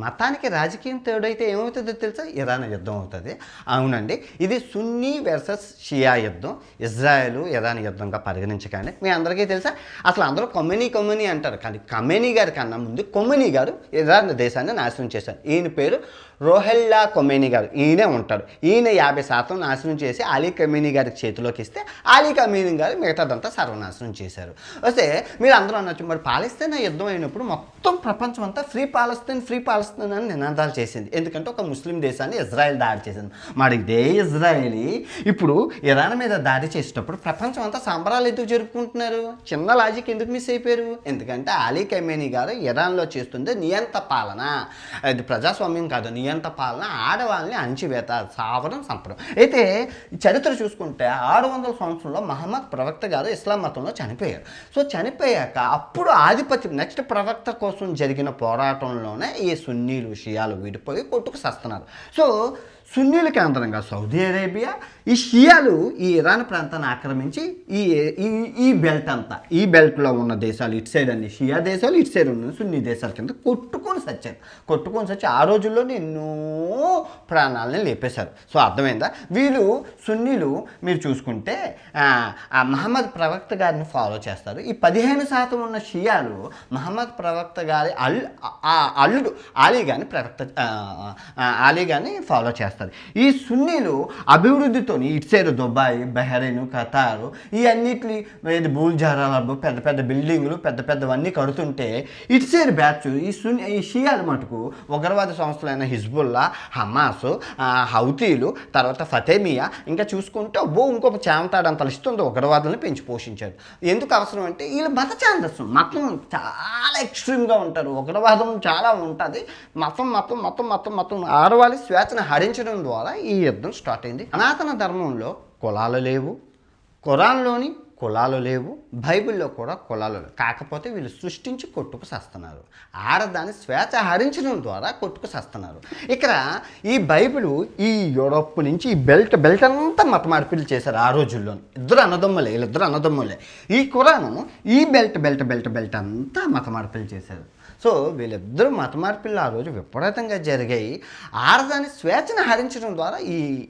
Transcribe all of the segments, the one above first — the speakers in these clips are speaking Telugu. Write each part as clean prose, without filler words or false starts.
మతానికి రాజకీయం తోడైతే ఏమవుతుందో తెలుసా? ఇరాన్ యుద్ధం అవుతుంది. అవునండి, ఇది సున్నీ వర్సెస్ షియా యుద్ధం, ఇజ్రాయెల్ ఇరాన్ యుద్ధంగా పరిగణించకండి. మీ అందరికీ తెలుసా? అసలు అందరూ కొమెనీ అంటారు, కానీ ఖమేనీ గారి కన్నా ముందు కొమెనీ గారు ఇరాన్ దేశాన్ని నాశనం చేశారు. ఈయన పేరు రోహెల్లా ఖమేనీ గారు. ఈయనే ఉంటారు. ఈయన 50% నాశనం చేసి అలీ ఖమేనీ గారికి చేతిలోకి ఇస్తే అలీ ఖమేనీ గారు మిగతాదంతా సర్వనాశనం చేశారు. వస్తే మీరు అందరూ అనొచ్చు, మరి పాలస్తీనా యుద్ధం అయినప్పుడు మొత్తం ప్రపంచం అంతా ఫ్రీ పాలస్తీన్ అని నినాదాలు చేసింది. ఎందుకంటే ఒక ముస్లిం దేశాన్ని ఇజ్రాయెల్ దాడి చేసింది. మరి ఇదే ఇజ్రాయెలీ ఇప్పుడు ఇరాన్ మీద దాడి చేసేటప్పుడు ప్రపంచం అంతా సంబరాలు ఎందుకు జరుపుకుంటున్నారు? చిన్న లాజిక్ ఎందుకు మిస్ అయిపోయారు? ఎందుకంటే అలీ ఖమేనీ గారు ఇరాన్లో చేస్తుంది నియంత పాలన. అది ప్రజాస్వామ్యం కాదు, నియంత పాలన. ఆడవాళ్ళని అణచివేత, సావరం, సంపడం. అయితే చరిత్ర చూసుకుంటే 600 సంవత్సరంలో మహమ్మద్ ప్రవక్త గారు ఇస్లాం మతంలో చనిపోయారు. సో చనిపోయాక అప్పుడు ఆధిపత్యం నెక్స్ట్ ప్రవక్త కోసం జరిగిన పోరాటంలోనే ఈ సున్నీలు షియాలు విడిపోయి కొట్టుకు సస్తున్నారు. సో సున్నీల కేంద్రంగా సౌదీ అరేబియా, ఈ షియాలు ఈ ఇరాన్ ప్రాంతాన్ని ఆక్రమించి ఈ బెల్ట్ అంతా, ఈ బెల్ట్లో ఉన్న దేశాలు ఇటు సైడ్ అన్ని షియా దేశాలు, ఇటు సైడ్ ఉన్న సున్నీ దేశాల కింద కొట్టుకొని సచ్చి ఆ రోజుల్లోనే ఎన్నో ప్రాణాలని లేపేశారు. సో అర్థమైందా? వీళ్ళు సున్నీలు మీరు చూసుకుంటే మహమ్మద్ ప్రవక్త గారిని ఫాలో చేస్తారు. ఈ 15% ఉన్న షియాలు మహమ్మద్ ప్రవక్త గారి అల్లుడు అలీ గారిని ఫాలో చేస్తారు. ఈ సున్నీలు అభివృద్ధితో ఇటు సైడ్ దుబాయ్, బహ్రెయిన్, ఖతారు ఈ అన్నిటి బూల్జారాలు పెద్ద పెద్ద బిల్డింగులు పెద్దవన్నీ కడుతుంటే ఇటు సైడ్ బ్యాచ్ ఈ షియాలు మటుకు ఉగ్రవాద సంస్థలైన హిజ్బుల్లా, హమాస్, హౌతీలు, తర్వాత ఫతేమియా, ఇంకా చూసుకుంటే ఇంకొక చాంతాడంత ఇస్తుంది ఉగ్రవాదులను పెంచి పోషించారు. ఎందుకు అవసరం అంటే వీళ్ళు మత ఛాందస్సు, మతం చాలా ఎక్స్ట్రీమ్గా ఉంటారు, ఉగ్రవాదం చాలా ఉంటుంది. మతం ఆడవాళ్ళ స్వేచ్ఛను హరించడం ద్వారా ఈ యుద్ధం స్టార్ట్ అయింది. సనాతన ధర్మంలో కులాలు లేవు, ఖురాన్లోని కులాలు లేవు, బైబిల్లో కూడా కులాలు లేవు. కాకపోతే వీళ్ళు సృష్టించి కొట్టుకు సస్తున్నారు. ఆడదాన్ని స్వేచ్ఛ హరించడం ద్వారా కొట్టుకు సస్తున్నారు. ఇక్కడ ఈ బైబిల్ ఈ యూరోప్ నుంచి ఈ బెల్ట్ అంతా మత మార్పిడి చేశారు ఆ రోజుల్లో. వీళ్ళిద్దరు అన్నదమ్ములే. ఈ ఖురాను ఈ బెల్ట్ అంతా మత మార్పిడి చేశారు. సో వీళ్ళిద్దరూ మత మార్పిళ్ళు ఆ రోజు విపరీతంగా జరిగాయి. ఆడదాన్ని స్వేచ్ఛను హరించడం ద్వారా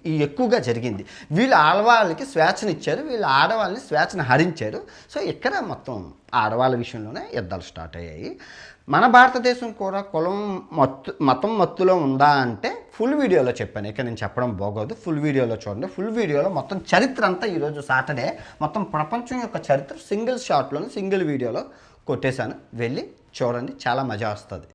ఈ ఎక్కువగా జరిగింది. వీళ్ళు ఆడవాళ్ళకి స్వేచ్ఛనిచ్చారు, వీళ్ళు ఆడవాళ్ళని స్వేచ్ఛను హరించారు. సో ఇక్కడ మొత్తం ఆడవాళ్ళ విషయంలోనే యుద్ధాలు స్టార్ట్ అయ్యాయి. మన భారతదేశం కూడా కులం మతం మత్తులో ఉందా అంటే ఫుల్ వీడియోలో చెప్పాను. ఇక్కడ నేను చెప్పడం బాగోదు, ఫుల్ వీడియోలో చూడండి. ఫుల్ వీడియోలో మొత్తం చరిత్ర అంతా ఈరోజు సాటర్డే మొత్తం ప్రపంచం యొక్క చరిత్ర సింగిల్ షాట్లోనే సింగిల్ వీడియోలో కొట్టేశాను. వెళ్ళి చూడండి, చాలా మజా వస్తుంది.